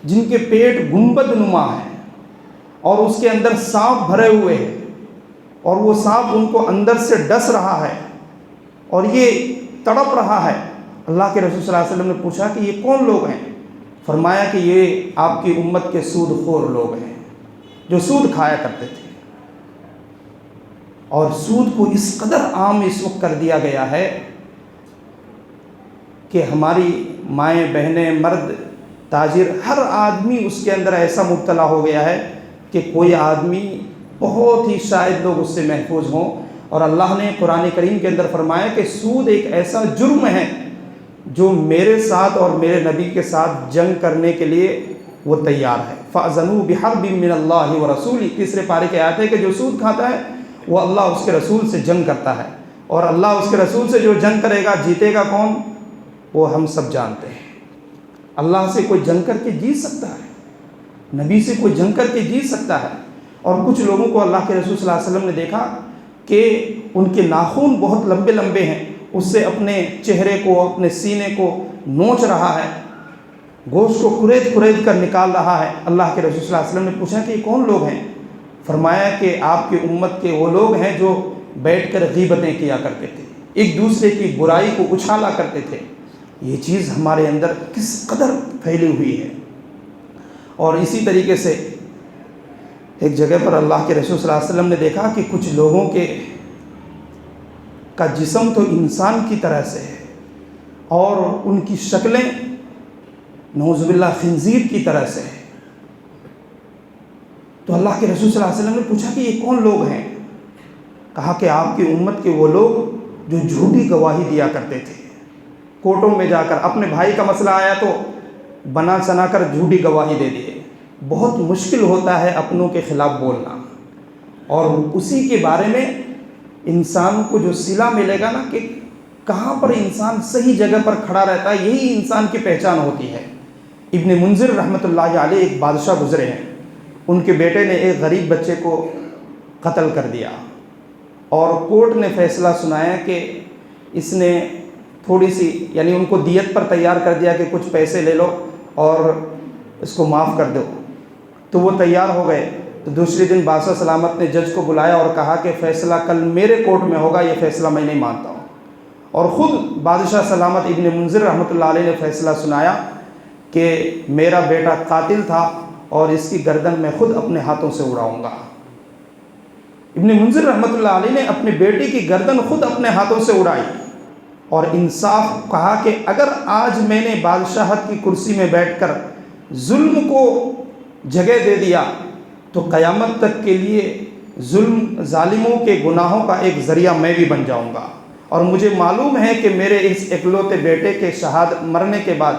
جن کے پیٹ گنبد نما ہے اور اس کے اندر سانپ بھرے ہوئے ہیں، اور وہ سانپ ان کو اندر سے ڈس رہا ہے اور یہ تڑپ رہا ہے۔ اللہ کے رسول صلی اللہ علیہ وسلم نے پوچھا کہ یہ کون لوگ ہیں؟ فرمایا کہ یہ آپ کی امت کے سود خور لوگ ہیں جو سود کھایا کرتے تھے۔ اور سود کو اس قدر عام اس وقت کر دیا گیا ہے کہ ہماری مائیں بہنیں مرد تاجر ہر آدمی اس کے اندر ایسا مبتلا ہو گیا ہے کہ کوئی آدمی بہت ہی شاید لوگ اس سے محفوظ ہوں۔ اور اللہ نے قرآن کریم کے اندر فرمایا کہ سود ایک ایسا جرم ہے جو میرے ساتھ اور میرے نبی کے ساتھ جنگ کرنے کے لیے وہ تیار ہے۔ فَأْذَنُوا بِحَرْبٍ مِّنَ اللَّهِ وَرَسُولِهِ، تیسرے پارے کی آیت ہے کہ جو سود کھاتا ہے وہ اللہ اس کے رسول سے جنگ کرتا ہے، اور اللہ اس کے رسول سے جو جنگ کرے گا جیتے گا کون؟ وہ ہم سب جانتے ہیں۔ اللہ سے کوئی جنگ کر کے جیت سکتا ہے؟ نبی سے کوئی جنگ کر کے جیت سکتا ہے؟ اور کچھ لوگوں کو اللہ کے رسول صلی اللہ علیہ وسلم نے دیکھا کہ ان کے ناخن بہت لمبے لمبے ہیں، اس سے اپنے چہرے کو اپنے سینے کو نوچ رہا ہے، گوشت کو کرید کرید کر نکال رہا ہے۔ اللہ کے رسول صلی اللہ علیہ وسلم نے پوچھا کہ یہ کون لوگ ہیں؟ فرمایا کہ آپ کی امت کے وہ لوگ ہیں جو بیٹھ کر غیبتیں کیا کرتے تھے، ایک دوسرے کی برائی کو اچھالا کرتے تھے۔ یہ چیز ہمارے اندر کس قدر پھیلی ہوئی ہے۔ اور اسی طریقے سے ایک جگہ پر اللہ کے رسول صلی اللہ علیہ وسلم نے دیکھا کہ کچھ لوگوں کا جسم تو انسان کی طرح سے ہے اور ان کی شکلیں نعوذ باللہ خنزیر کی طرح سے ہے۔ تو اللہ کے رسول صلی اللہ علیہ وسلم نے پوچھا کہ یہ کون لوگ ہیں؟ کہا کہ آپ کی امت کے وہ لوگ جو جھوٹی گواہی دیا کرتے تھے، کورٹوں میں جا کر اپنے بھائی کا مسئلہ آیا تو بنا چنا کر جھوٹی گواہی دے دیے۔ بہت مشکل ہوتا ہے اپنوں کے خلاف بولنا، اور اسی کے بارے میں انسان کو جو صلہ ملے گا نا کہ کہاں پر انسان صحیح جگہ پر کھڑا رہتا ہے، یہی انسان کی پہچان ہوتی ہے۔ ابن منذر رحمۃ اللہ علیہ ایک بادشاہ گزرے ہیں، ان کے بیٹے نے ایک غریب بچے کو قتل کر دیا، اور کورٹ نے فیصلہ سنایا کہ اس نے تھوڑی سی یعنی ان کو دیت پر تیار کر دیا کہ کچھ پیسے لے لو اور اس کو معاف کر دو، تو وہ تیار ہو گئے۔ تو دوسرے دن بادشاہ سلامت نے جج کو بلایا اور کہا کہ فیصلہ کل میرے کورٹ میں ہوگا، یہ فیصلہ میں نہیں مانتا ہوں۔ اور خود بادشاہ سلامت ابن منذر رحمۃ اللہ علیہ نے فیصلہ سنایا کہ میرا بیٹا قاتل تھا اور اس کی گردن میں خود اپنے ہاتھوں سے اڑاؤں گا۔ ابن منذر رحمۃ اللہ علیہ نے اپنے بیٹے کی گردن خود اپنے ہاتھوں سے اڑائی اور انصاف کہا کہ اگر آج میں نے بادشاہت کی کرسی میں بیٹھ کر ظلم کو جگہ دے دیا تو قیامت تک کے لیے ظالموں کے گناہوں کا ایک ذریعہ میں بھی بن جاؤں گا، اور مجھے معلوم ہے کہ میرے اس اکلوتے بیٹے کے شہادت مرنے کے بعد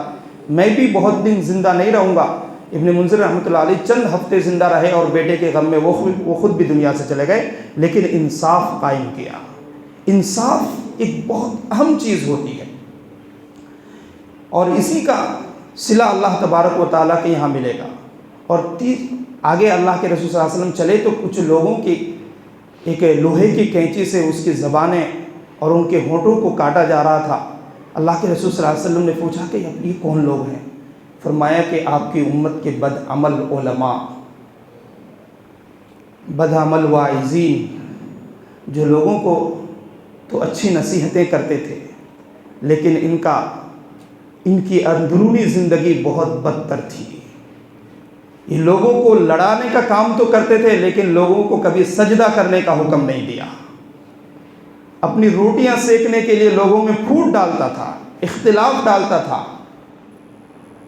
میں بھی بہت دن زندہ نہیں رہوں گا۔ ابن منذر رحمۃ اللہ علیہ چند ہفتے زندہ رہے اور بیٹے کے غم میں وہ خود بھی دنیا سے چلے گئے، لیکن انصاف قائم کیا۔ انصاف ایک بہت اہم چیز ہوتی ہے، اور اسی کا صلہ اللہ تبارک و تعالیٰ کے یہاں ملے گا۔ اور آگے اللہ کے رسول صلی اللہ علیہ وسلم چلے تو کچھ لوگوں کی ایک لوہے کی کینچی سے اس کی زبانیں اور ان کے ہونٹوں کو کاٹا جا رہا تھا۔ اللہ کے رسول صلی اللہ علیہ وسلم نے پوچھا کہ یہ کون لوگ ہیں؟ فرمایا کہ آپ کی امت کے بدعمل علماء، بدعمل واعظین، جو لوگوں کو تو اچھی نصیحتیں کرتے تھے لیکن ان کی اندرونی زندگی بہت بدتر تھی۔ یہ لوگوں کو لڑانے کا کام تو کرتے تھے لیکن لوگوں کو کبھی سجدہ کرنے کا حکم نہیں دیا۔ اپنی روٹیاں سیکنے کے لیے لوگوں میں پھوٹ ڈالتا تھا، اختلاف ڈالتا تھا،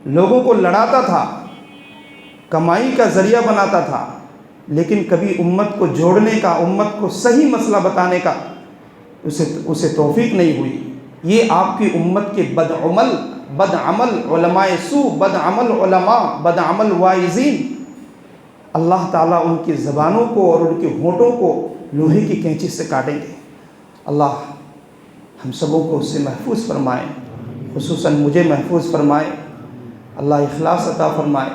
لوگوں کو لڑاتا تھا، کمائی کا ذریعہ بناتا تھا، لیکن کبھی امت کو جوڑنے کا، امت کو صحیح مسئلہ بتانے کا اسے توفیق نہیں ہوئی۔ یہ آپ کی امت کے بدعمل علماء سو، بدعمل علماء، بدعمل واعظین، اللہ تعالیٰ ان کی زبانوں کو اور ان کے ہونٹوں کو لوہے کی کینچی سے کاٹیں گے۔ اللہ ہم سبوں کو اس سے محفوظ فرمائے، خصوصاً مجھے محفوظ فرمائے، اللہ اخلاص عطا فرمائے۔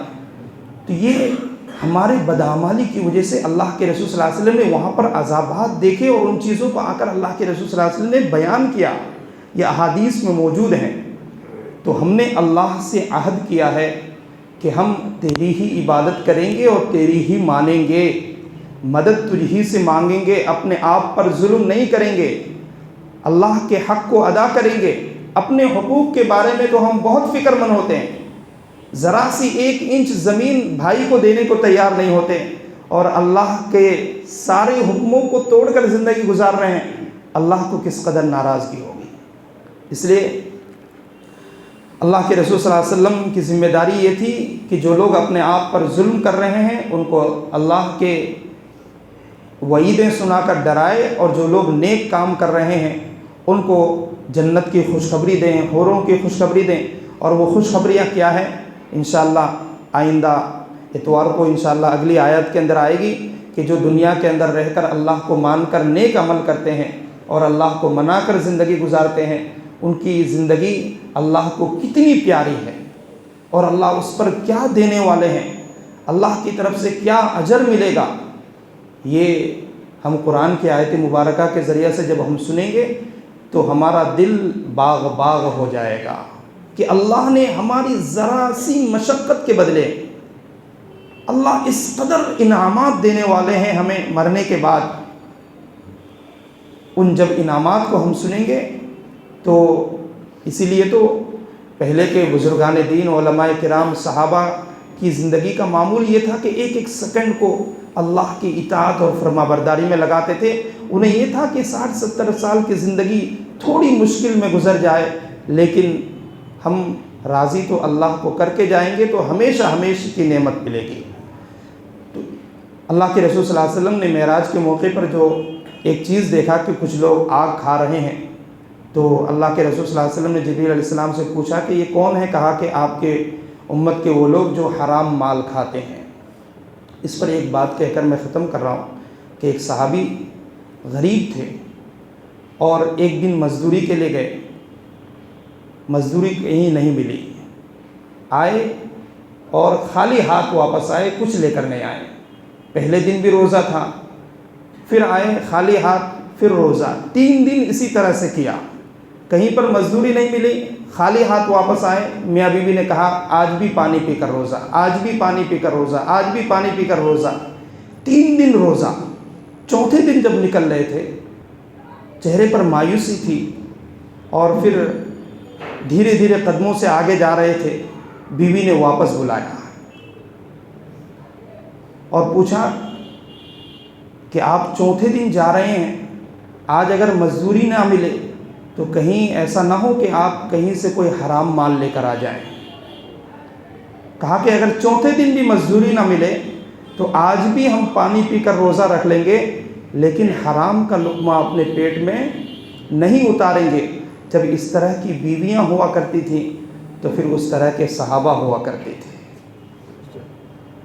تو یہ ہمارے بدعمالی کی وجہ سے اللہ کے رسول صلی اللہ علیہ وسلم نے وہاں پر عذابات دیکھے، اور ان چیزوں کو آ کر اللہ کے رسول صلی اللہ علیہ وسلم نے بیان کیا، یہ احادیث میں موجود ہیں۔ تو ہم نے اللہ سے عہد کیا ہے کہ ہم تیری ہی عبادت کریں گے اور تیری ہی مانیں گے، مدد تجھ ہی سے مانگیں گے، اپنے آپ پر ظلم نہیں کریں گے، اللہ کے حق کو ادا کریں گے۔ اپنے حقوق کے بارے میں تو ہم بہت فکر مند ہوتے ہیں، ذرا سی 1 انچ زمین بھائی کو دینے کو تیار نہیں ہوتے، اور اللہ کے سارے حکموں کو توڑ کر زندگی گزار رہے ہیں، اللہ کو کس قدر ناراضگی ہوگی۔ اس لیے اللہ کے رسول صلی اللہ علیہ وسلم کی ذمہ داری یہ تھی کہ جو لوگ اپنے آپ پر ظلم کر رہے ہیں ان کو اللہ کے وعیدیں سنا کر ڈرائے، اور جو لوگ نیک کام کر رہے ہیں ان کو جنت کی خوشخبری دیں، حوروں کی خوشخبری دیں۔ اور وہ خوشخبریاں کیا ہیں؟ انشاءاللہ آئندہ اتوار کو انشاءاللہ اگلی آیت کے اندر آئے گی کہ جو دنیا کے اندر رہ کر اللہ کو مان کر نیک عمل کرتے ہیں اور اللہ کو منا کر زندگی گزارتے ہیں، ان کی زندگی اللہ کو کتنی پیاری ہے، اور اللہ اس پر کیا دینے والے ہیں، اللہ کی طرف سے کیا اجر ملے گا۔ یہ ہم قرآن کی آیت مبارکہ کے ذریعے سے جب ہم سنیں گے تو ہمارا دل باغ باغ ہو جائے گا کہ اللہ نے ہماری ذرا سی مشقت کے بدلے اللہ اس قدر انعامات دینے والے ہیں ہمیں مرنے کے بعد۔ ان جب انعامات کو ہم سنیں گے تو اسی لیے تو پہلے کے بزرگان دین، علماء کرام، صحابہ کی زندگی کا معمول یہ تھا کہ ایک ایک سیکنڈ کو اللہ کی اطاعت اور فرما برداری میں لگاتے تھے۔ انہیں یہ تھا کہ 60-70 سال کی زندگی تھوڑی مشکل میں گزر جائے، لیکن ہم راضی تو اللہ کو کر کے جائیں گے تو ہمیشہ ہمیشہ کی نعمت ملے گی۔ تو اللہ کے رسول صلی اللہ علیہ وسلم نے معراج کے موقع پر جو ایک چیز دیکھا کہ کچھ لوگ آگ کھا رہے ہیں، تو اللہ کے رسول صلی اللہ علیہ وسلم نے جبریل علیہ السلام سے پوچھا کہ یہ کون ہے؟ کہا کہ آپ کے امت کے وہ لوگ جو حرام مال کھاتے ہیں۔ اس پر ایک بات کہہ کر میں ختم کر رہا ہوں کہ ایک صحابی غریب تھے، اور ایک دن مزدوری کے لیے گئے، مزدوری کہیں نہیں ملی، آئے اور خالی ہاتھ واپس آئے، کچھ لے کر نہیں آئے۔ پہلے دن بھی روزہ تھا، پھر آئے خالی ہاتھ، پھر روزہ، 3 دن اسی طرح سے کیا، کہیں پر مزدوری نہیں ملی، خالی ہاتھ واپس آئے۔ میاں بیوی نے کہا آج بھی پانی پی کر روزہ، آج بھی پانی پی کر روزہ، آج بھی پانی پی کر روزہ، 3 دن روزہ۔ چوتھے دن جب نکل رہے تھے، چہرے پر مایوسی تھی، اور پھر دھیرے دھیرے قدموں سے آگے جا رہے تھے، بیوی نے واپس بلایا اور پوچھا کہ آپ چوتھے دن جا رہے ہیں، آج اگر مزدوری نہ ملے تو کہیں ایسا نہ ہو کہ آپ کہیں سے کوئی حرام مال لے کر آ جائیں۔ کہا کہ اگر چوتھے دن بھی مزدوری نہ ملے تو آج بھی ہم پانی پی کر روزہ رکھ لیں گے، لیکن حرام کا لقمہ اپنے پیٹ میں نہیں اتاریں گے۔ جب اس طرح کی بیویاں ہوا کرتی تھیں تو پھر اس طرح کے صحابہ ہوا کرتے تھے۔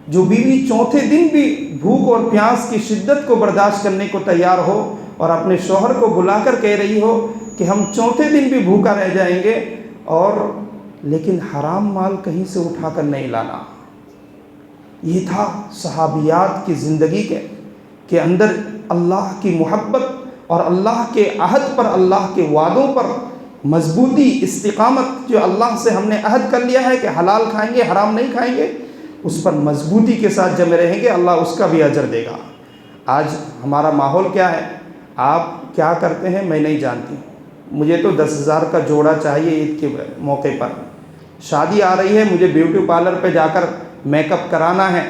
جو بیوی چوتھے دن بھی بھوک اور پیاس کی شدت کو برداشت کرنے کو تیار ہو اور اپنے شوہر کو بلا کر کہہ رہی ہو کہ ہم چوتھے دن بھی بھوکا رہ جائیں گے، اور لیکن حرام مال کہیں سے اٹھا کر نہیں لانا۔ یہ تھا صحابیات کی زندگی کے اندر اللہ کی محبت اور اللہ کے عہد پر، اللہ کے وعدوں پر مضبوطی، استقامت۔ جو اللہ سے ہم نے عہد کر لیا ہے کہ حلال کھائیں گے، حرام نہیں کھائیں گے، اس پر مضبوطی کے ساتھ جمے رہیں گے، اللہ اس کا بھی اجر دے گا۔ آج ہمارا ماحول کیا ہے؟ آپ کیا کرتے ہیں میں نہیں جانتی، مجھے تو 10,000 کا جوڑا چاہیے عید کے موقع پر، شادی آ رہی ہے مجھے بیوٹی پارلر پہ جا کر میک اپ کرانا ہے،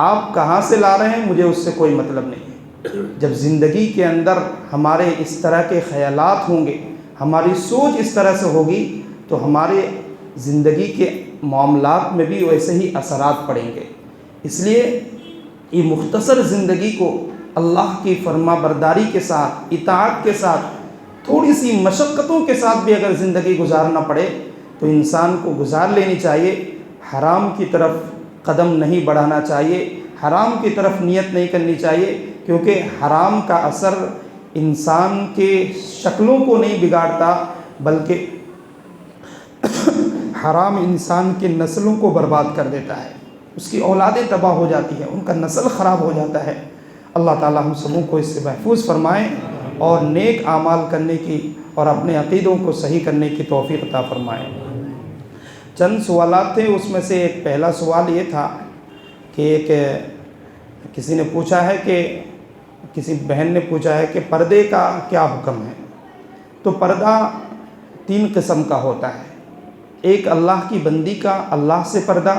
آپ کہاں سے لا رہے ہیں مجھے اس سے کوئی مطلب نہیں ہے۔ جب زندگی کے اندر ہمارے اس طرح کے خیالات ہوں گے، ہماری سوچ اس طرح سے ہوگی، تو ہمارے زندگی کے معاملات میں بھی ویسے ہی اثرات پڑیں گے۔ اس لیے یہ مختصر زندگی کو اللہ کی فرما برداری کے ساتھ، اطاعت کے ساتھ، تھوڑی سی مشقتوں کے ساتھ بھی اگر زندگی گزارنا پڑے تو انسان کو گزار لینی چاہیے۔ حرام کی طرف قدم نہیں بڑھانا چاہیے، حرام کی طرف نیت نہیں کرنی چاہیے، کیونکہ حرام کا اثر انسان کے شکلوں کو نہیں بگاڑتا، بلکہ حرام انسان کے نسلوں کو برباد کر دیتا ہے، اس کی اولادیں تباہ ہو جاتی ہیں، ان کا نسل خراب ہو جاتا ہے۔ اللہ تعالی ہم سبوں کو اس سے محفوظ فرمائے اور نیک اعمال کرنے کی اور اپنے عقیدوں کو صحیح کرنے کی توفیق عطا فرمائے۔ چند سوالات تھے، اس میں سے ایک پہلا سوال یہ تھا کہ کسی نے پوچھا ہے کہ کسی بہن نے پوچھا ہے کہ پردے کا کیا حکم ہے؟ تو پردہ 3 قسم کا ہوتا ہے، ایک اللہ کی بندی کا اللہ سے پردہ،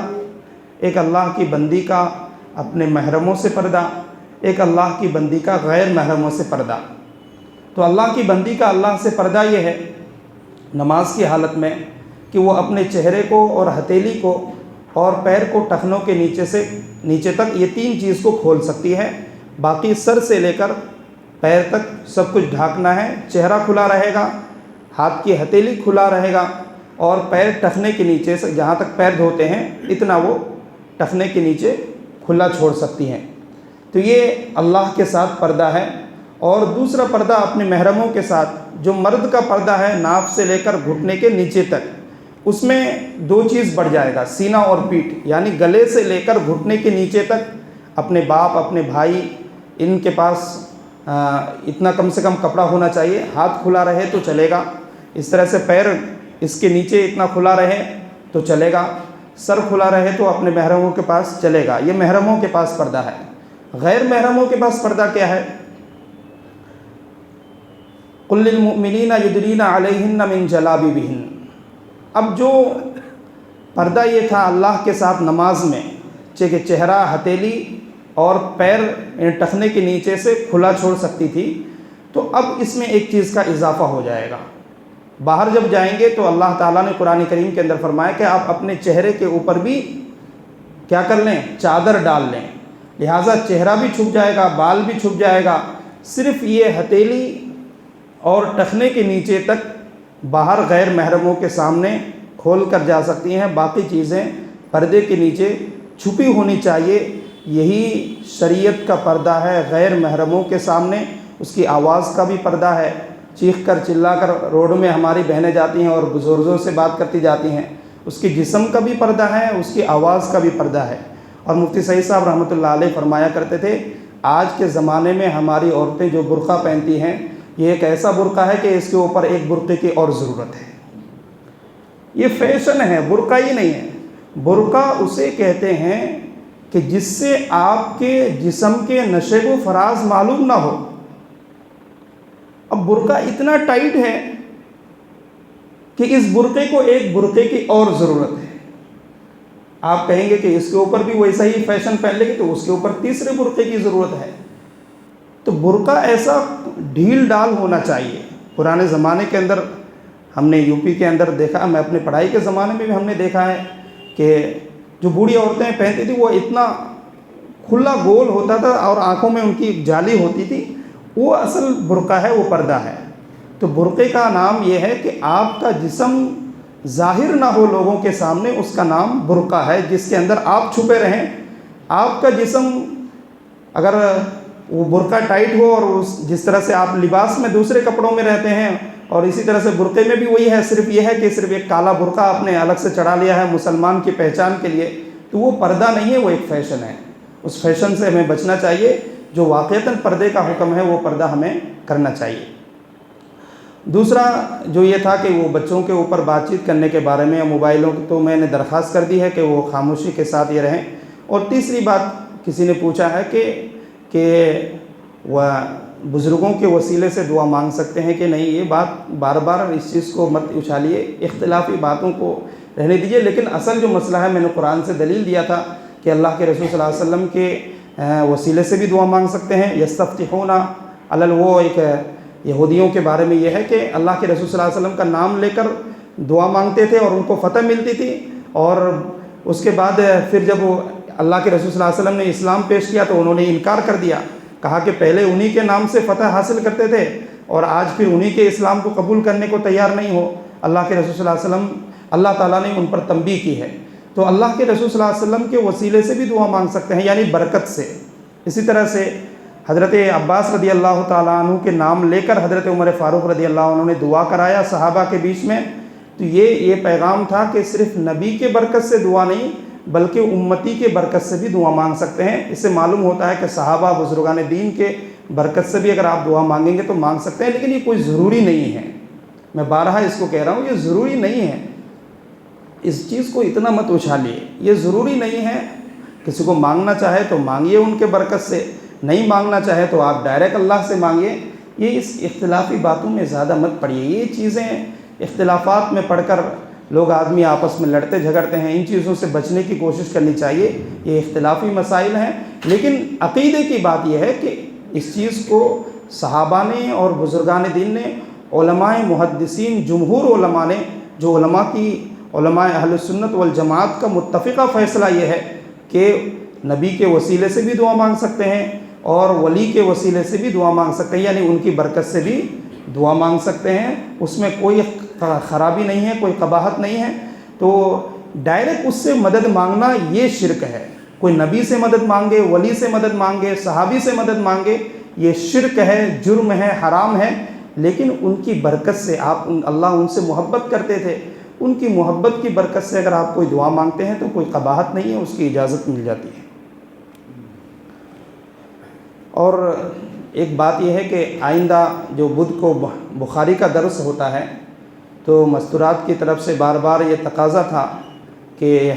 ایک اللہ کی بندی کا اپنے محرموں سے پردہ، ایک اللہ کی بندی کا غیر محرموں سے پردہ۔ تو اللہ کی بندی کا اللہ سے پردہ یہ ہے نماز کی حالت میں کہ وہ اپنے چہرے کو اور ہتھیلی کو اور پیر کو ٹخنوں کے نیچے تک، یہ 3 چیز کو کھول سکتی ہے، باقی سر سے لے کر پیر تک سب کچھ ڈھانکنا ہے۔ چہرہ کھلا رہے گا، ہاتھ کی ہتھیلی کھلا رہے گا، اور پیر ٹخنے کے نیچے سے جہاں تک پیر دھوتے ہیں اتنا وہ ٹخنے کے نیچے کھلا چھوڑ سکتی ہیں۔ تو یہ اللہ کے ساتھ پردہ ہے۔ اور دوسرا پردہ اپنے محرموں کے ساتھ، جو مرد کا پردہ ہے ناف سے لے کر گھٹنے کے نیچے تک، اس میں 2 چیز بڑھ جائے گا، سینہ اور پیٹھ، یعنی گلے سے لے کر گھٹنے کے نیچے تک اپنے باپ، اپنے بھائی، ان کے پاس اتنا کم سے کم کپڑا ہونا چاہیے، ہاتھ کھلا رہے تو چلے گا، اس طرح سے پیر اس کے نیچے اتنا کھلا رہے تو چلے گا، سر کھلا رہے تو اپنے محرموں کے پاس چلے گا۔ یہ محرموں کے پاس پردہ ہے۔ غیر محرموں کے پاس پردہ کیا ہے؟ قُلْ لِلْمُؤْمِنِينَ يُدْنِينَ عَلَيْهِنَّ مِنْ جَلَابِيبِهِنَّ۔ اب جو پردہ یہ تھا اللہ کے ساتھ نماز میں کہ چہرہ، ہتھیلی اور پیر ٹخنے کے نیچے سے کھلا چھوڑ سکتی تھی، تو اب اس میں ایک چیز کا اضافہ ہو جائے گا۔ باہر جب جائیں گے تو اللہ تعالیٰ نے قرآن کریم کے اندر فرمایا کہ آپ اپنے چہرے کے اوپر بھی کیا کر لیں؟ چادر ڈال لیں، لہٰذا چہرہ بھی چھپ جائے گا، بال بھی چھپ جائے گا، صرف یہ ہتھیلی اور ٹخنے کے نیچے تک باہر غیر محرموں کے سامنے کھول کر جا سکتی ہیں، باقی چیزیں پردے کے نیچے چھپی ہونی چاہیے۔ یہی شریعت کا پردہ ہے غیر محرموں کے سامنے۔ اس کی آواز کا بھی پردہ ہے، چیخ کر چلا کر روڈ میں ہماری بہنیں جاتی ہیں اور زور زور سے بات کرتی جاتی ہیں، اس کی جسم کا بھی پردہ ہے، اس کی آواز کا بھی پردہ ہے۔ اور مفتی سعید صاحب رحمۃ اللہ علیہ فرمایا کرتے تھے، آج کے زمانے میں ہماری عورتیں جو برقع پہنتی ہیں، یہ ایک ایسا برقع ہے کہ اس کے اوپر ایک برقعے کی اور ضرورت ہے۔ یہ فیشن ہے، برقع ہی نہیں ہے۔ برقع اسے کہتے ہیں کہ جس سے آپ کے جسم کے نشیب و فراز معلوم نہ ہو۔ اب برقع اتنا ٹائٹ ہے کہ اس برقعے کو ایک برقعے کی اور ضرورت ہے۔ آپ کہیں گے کہ اس کے اوپر بھی ویسا ہی فیشن پہن لے گی تو اس کے اوپر تیسرے برقعے کی ضرورت ہے۔ تو برقع ایسا ڈھیل ڈال ہونا چاہیے۔ پرانے زمانے کے اندر ہم نے یو پی کے اندر دیکھا، میں اپنے پڑھائی کے زمانے میں بھی ہم نے دیکھا ہے کہ جو بوڑھی عورتیں پہنتی تھیں وہ اتنا کھلا گول ہوتا تھا اور آنکھوں میں ان کی ایک جالی ہوتی تھی، وہ اصل برقع ہے، وہ پردہ ہے۔ تو برقعے کا نام یہ ہے کہ آپ کا جسم ظاہر نہ ہو لوگوں کے سامنے، اس کا نام برقع ہے، جس کے اندر آپ چھپے رہیں۔ آپ کا جسم اگر وہ برقع ٹائٹ ہو اور جس طرح سے آپ لباس میں دوسرے کپڑوں میں رہتے ہیں، اور اسی طرح سے برقعے میں بھی وہی ہے، صرف یہ ہے کہ صرف ایک کالا برقع آپ نے الگ سے چڑھا لیا ہے مسلمان کی پہچان کے لیے، تو وہ پردہ نہیں ہے، وہ ایک فیشن ہے۔ اس فیشن سے ہمیں بچنا چاہیے۔ جو واقعتاً پردے کا حکم ہے وہ پردہ ہمیں کرنا چاہیے۔ دوسرا جو یہ تھا کہ وہ بچوں کے اوپر بات چیت کرنے کے بارے میں، موبائلوں تو میں نے درخواست کر دی ہے کہ وہ خاموشی کے ساتھ یہ رہیں۔ اور تیسری بات کسی نے پوچھا ہے کہ وہ بزرگوں کے وسیلے سے دعا مانگ سکتے ہیں کہ نہیں، یہ بات بار بار اس چیز کو مت اچھالیے، اختلافی باتوں کو رہنے دیجیے۔ لیکن اصل جو مسئلہ ہے، میں نے قرآن سے دلیل دیا تھا کہ اللہ کے رسول صلی اللہ علیہ وسلم کے وسیلے سے بھی دعا مانگ سکتے ہیں۔ یستفتحون علی، وہ ایک یہودیوں کے بارے میں یہ ہے کہ اللہ کے رسول صلی اللہ علیہ وسلم کا نام لے کر دعا مانگتے تھے اور ان کو فتح ملتی تھی، اور اس کے بعد پھر جب وہ اللہ کے رسول صلی اللہ علیہ وسلم نے اسلام پیش کیا تو انہوں نے انکار کر دیا، کہا کہ پہلے انہی کے نام سے فتح حاصل کرتے تھے اور آج پھر انہی کے اسلام کو قبول کرنے کو تیار نہیں ہو۔ اللہ کے رسول صلی اللہ علیہ وسلم، اللہ تعالیٰ نے ان پر تنبیہ کی ہے۔ تو اللہ کے رسول صلی اللہ علیہ وسلم کے وسیلے سے بھی دعا مانگ سکتے ہیں، یعنی برکت سے۔ اسی طرح سے حضرت عباس رضی اللہ تعالیٰ عنہ کے نام لے کر حضرت عمر فاروق رضی اللہ عنہ نے دعا کرایا صحابہ کے بیچ میں۔ تو یہ پیغام تھا کہ صرف نبی کے برکت سے دعا نہیں بلکہ امتی کے برکت سے بھی دعا مانگ سکتے ہیں۔ اس سے معلوم ہوتا ہے کہ صحابہ بزرگان دین کے برکت سے بھی اگر آپ دعا مانگیں گے تو مانگ سکتے ہیں، لیکن یہ کوئی ضروری نہیں ہے۔ میں بارہا اس کو کہہ رہا ہوں، یہ ضروری نہیں ہے۔ اس چیز کو اتنا مت اچھالیے، یہ ضروری نہیں ہے۔ کسی کو مانگنا چاہے تو مانگیے ان کے برکت سے، نہیں مانگنا چاہے تو آپ ڈائریکٹ اللہ سے مانگیے۔ یہ اس اختلافی باتوں میں زیادہ مت پڑیے۔ یہ چیزیں اختلافات میں پڑھ کر لوگ آدمی آپس میں لڑتے جھگڑتے ہیں، ان چیزوں سے بچنے کی کوشش کرنی چاہیے۔ یہ اختلافی مسائل ہیں، لیکن عقیدے کی بات یہ ہے کہ اس چیز کو صحابہ نے اور بزرگان دین نے، علماء محدثین، جمہور علماء نے، جو علماء اہل سنت والجماعت کا متفقہ فیصلہ یہ ہے کہ نبی کے وسیلے سے بھی دعا مانگ سکتے ہیں اور ولی کے وسیلے سے بھی دعا مانگ سکتے ہیں، یعنی ان کی برکت سے بھی دعا مانگ سکتے ہیں۔ اس میں کوئی خرابی نہیں ہے، کوئی قباحت نہیں ہے۔ تو ڈائریکٹ اس سے مدد مانگنا یہ شرک ہے۔ کوئی نبی سے مدد مانگے، ولی سے مدد مانگے، صحابی سے مدد مانگے، یہ شرک ہے، جرم ہے، حرام ہے۔ لیکن ان کی برکت سے اللہ ان سے محبت کرتے تھے، ان کی محبت کی برکت سے اگر آپ کوئی دعا مانگتے ہیں تو کوئی قباحت نہیں ہے، اس کی اجازت مل جاتی ہے۔ اور ایک بات یہ ہے کہ آئندہ جو بدھ کو بخاری کا درس ہوتا ہے تو مستورات کی طرف سے بار بار یہ تقاضا تھا کہ